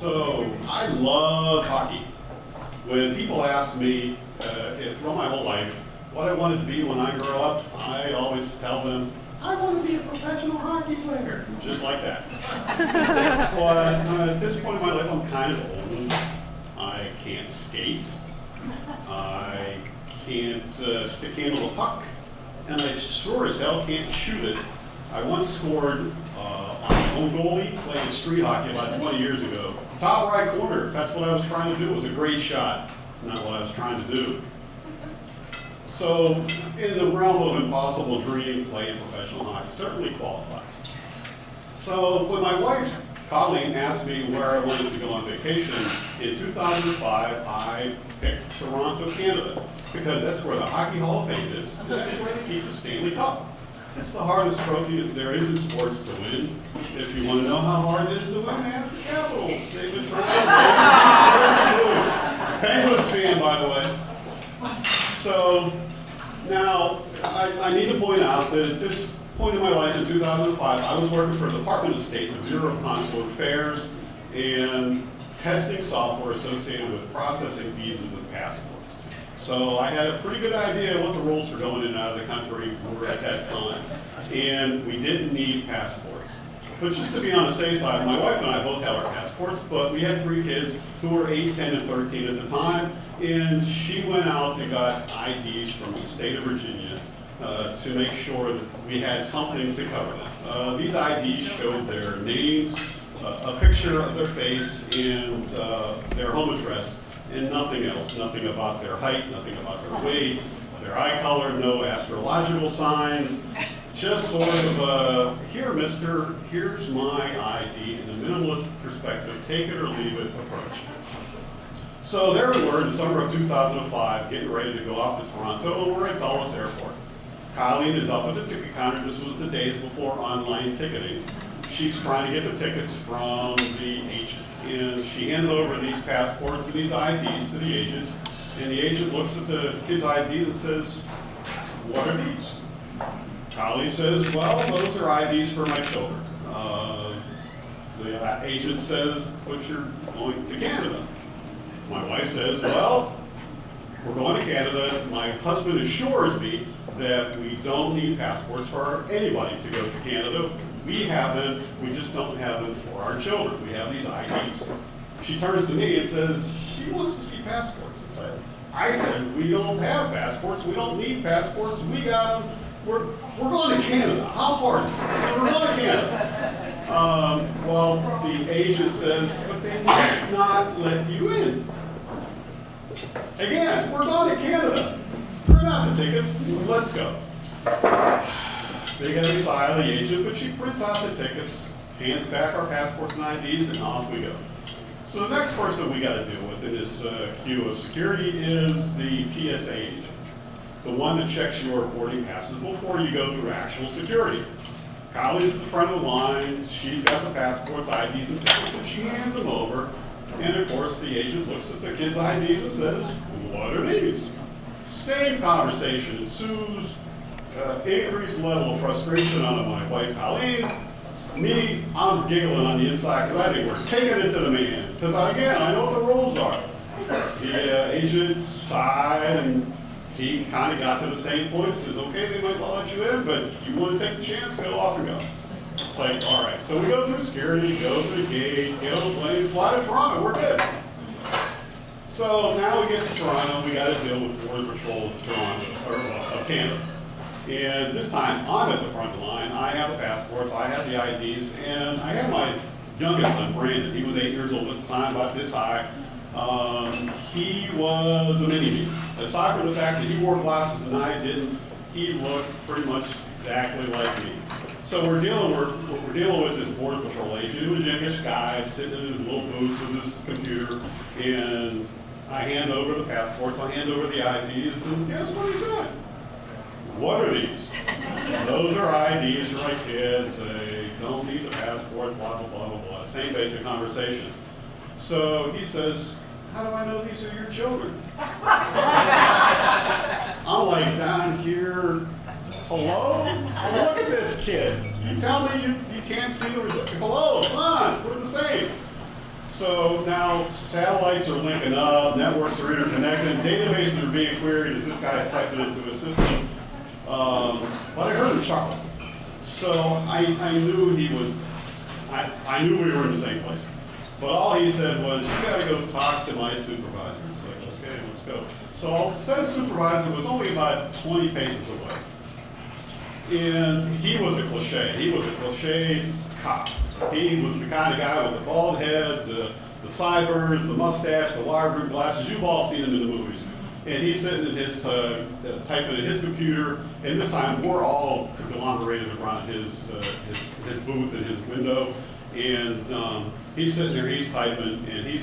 So I love hockey. When people ask me throughout my whole life what I wanted to be when I grow up, I always tell them, I want to be a professional hockey player, just like that. But at this point in my life, I'm kind of old. I can't skate. I can't stick handle a puck. And I sure as hell can't shoot it. I once scored on my own goalie playing street hockey about 20 years ago. Top right corner, that's what I was trying to do. It was a great shot, not what I was trying to do. So in the realm of impossible dream, playing professional hockey certainly qualifies. So when my wife, Colleen, asked me where I wanted to go on vacation, in 2005, I picked Toronto, Canada, because that's where the Hockey Hall of Fame is, and that's where they keep the Stanley Cup. It's the hardest trophy there is in sports to win. If you want to know how hard it is to win, ask the Capitals. They've been trying since 1972. Penguins fan, by the way. So now I need to point out that at this point in my life, in 2005, I was working for the Department of State, the Bureau of Consular Affairs, and testing software associated with processing visas and passports. So I had a pretty good idea what the rules for going in and out of the country were at that time. And we didn't need passports. But just to be on the safe side, my wife and I both had our passports, but we had 3 kids who were 8, 10, and 13 at the time. And she went out and got IDs from the state of Virginia to make sure that we had something to cover them. These IDs showed their names, a picture of their face, and their home address, and nothing else. Nothing about their height, nothing about their weight, their eye color, no astrological signs. Just sort of, here, mister, here's my ID in a minimalist perspective, take it or leave it approach. So there we were in the summer of 2005, getting ready to go off to Toronto, and we're at Dulles Airport. Colleen is up at the ticket counter. This was the days before online ticketing. She's trying to get the tickets from the agent. And she hands over these passports and these IDs to the agent. And the agent looks at the kid's ID and says, what are these? Colleen says, well, those are IDs for my children. The agent says, but you're going to Canada. My wife says, well, we're going to Canada. My husband assures me that we don't need passports for anybody to go to Canada. We have them, we just don't have them for our children. We have these IDs. She turns to me and says, she wants to see passports. I said, we don't have passports, we don't need passports, we got them. We're going to Canada. How hard is it? We're going to Canada. Well, the agent says, but they might not let you in. Again, we're going to Canada. Print out the tickets, let's go. They get a sigh of the agent, but she prints out the tickets, hands back our passports and IDs, and off we go. So the next person we got to deal with in this queue of security is the TSA agent, the one that checks your boarding passes before you go through actual security. Kylie's at the front of the line, she's got the passports, IDs, and tickets, and she hands them over. And of course, the agent looks at the kid's IDs and says, what are these? Same conversation ensues. Increased level of frustration on my wife, Colleen. Me, I'm giggling on the inside because I think we're taking it to the man. Because again, I know what the rules are. The agent sighed and he kind of got to the same point. Says, okay, they might let you in, but you want to take the chance, go off and go. It's like, all right. So we go through security, go through the gate, get on the plane, fly to Toronto. We're good. So now we get to Toronto. We got to deal with Border Patrol of Toronto or of Canada. And this time, I'm at the front of the line. I have the passports, I have the IDs, and I have my youngest son, Brandon. He was 8 years old at the time, about this high. He was a mini-me. Aside from the fact that he wore glasses and I didn't, he looked pretty much exactly like me. So we're dealing with this Border Patrol agent. He was a youngish guy sitting in his little booth with his computer, and I hand over the passports, I hand over the IDs, and guess what he said? What are these? Those are IDs for my kids. They don't need the passport, blah, blah, blah, blah, blah. Same basic conversation. So he says, how do I know these are your children? I'm like, down here, hello? Look at this kid. You tell me you can't see the result. Hello, come on, we're the same. So now satellites are linking up, networks are interconnected, databases are being queried as this guy's typing into a system. But I heard him chuckle. So I knew he was, I knew we were in the same place. But all he said was, you gotta go talk to my supervisor. It's like, okay, let's go. So said supervisor was only about 20 paces away. And he was a cliche. He was a cliche cop. He was the kind of guy with the bald head, the sideburns, the mustache, the wire-group glasses. You've all seen him in the movies. And he's sitting in his, typing in his computer, and this time we're all conglomerated around his booth and his window. And he's sitting there, he's typing, and he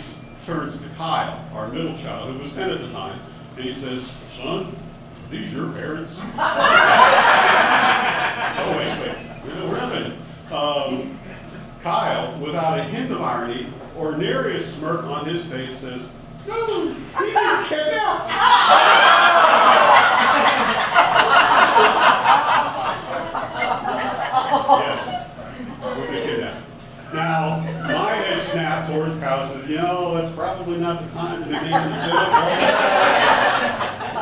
turns to Kyle, our middle child, who was 10 at the time, and he says, son, are these your parents? Oh, wait, we're not finished. Kyle, without a hint of irony or nary a smirk on his face, says, no, he got kidnapped. Yes, we've been kidnapped. Now, my head snapped towards Kyle, says, you know, that's probably not the time to be making a joke.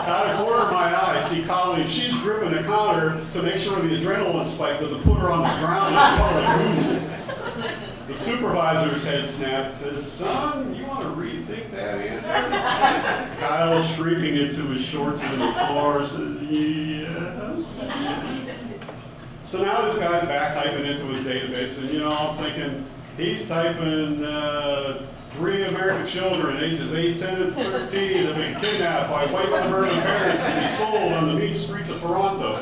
Out of the corner of my eye, I see Colleen, she's gripping the counter to make sure the adrenaline spike doesn't put her on the ground in public. The supervisor's head snaps, says, son, you want to rethink that answer? Kyle's shrieking into his shorts on the floor, says, yes. So now this guy's back typing into his database, and you know, I'm thinking, he's typing 3 American children, ages 8, 10, and 13, have been kidnapped by white suburban parents to be sold on the mean streets of Toronto.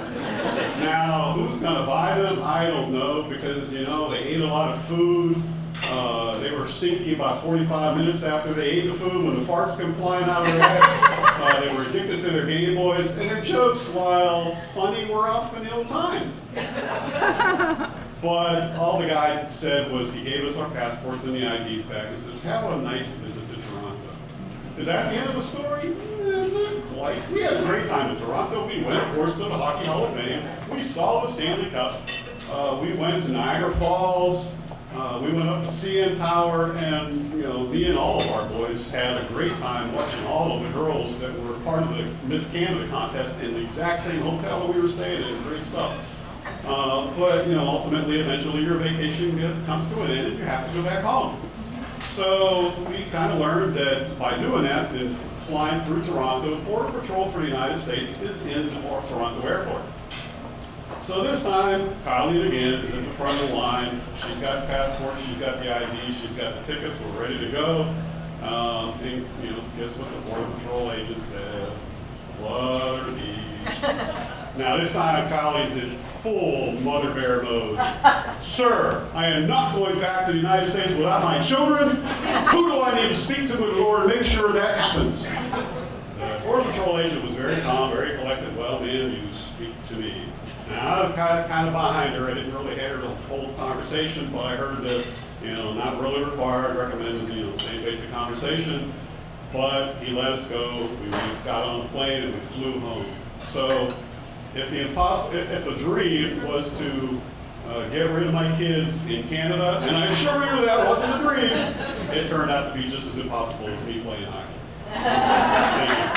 Now, who's going to buy them? I don't know, because, you know, they ate a lot of food. They were stinky about 45 minutes after they ate the food when the farts come flying out of their heads. They were addicted to their Game Boys, and their jokes, while funny, were often ill-timed. But all the guy said was he gave us our passports and the IDs back and says, have a nice visit to Toronto. Is that the end of the story? Not quite. We had a great time in Toronto. We went, of course, to the Hockey Hall of Fame. We saw the Stanley Cup. We went to Niagara Falls. We went up to CN Tower, and you know, me and all of our boys had a great time watching all of the girls that were part of the Miss Canada contest in the exact same hotel that we were staying in. Great stuff. But you know, ultimately, eventually, your vacation comes to an end, and you have to go back home. So we kind of learned that by doing that and flying through Toronto, Border Patrol for the United States is in the Toronto airport. So this time, Colleen again is at the front of the line. She's got the passport, she's got the ID, she's got the tickets. We're ready to go. And you know, guess what the Border Patrol agent said? What are these? Now this time, Colleen's in full mother bear mode. Sir, I am not going back to the United States without my children. Who do I need to speak to in order to make sure that happens? The Border Patrol agent was very calm, very collected. Well, ma'am, you speak to me. Now, I was kind of behind her. I didn't really hear the whole conversation, but I heard that, you know, not really required, recommended, you know, same basic conversation. But he let us go. We got on the plane and we flew home. So if the dream was to get rid of my kids in Canada, and I assure you that wasn't a dream, it turned out to be just as impossible as me playing hockey. Thank you.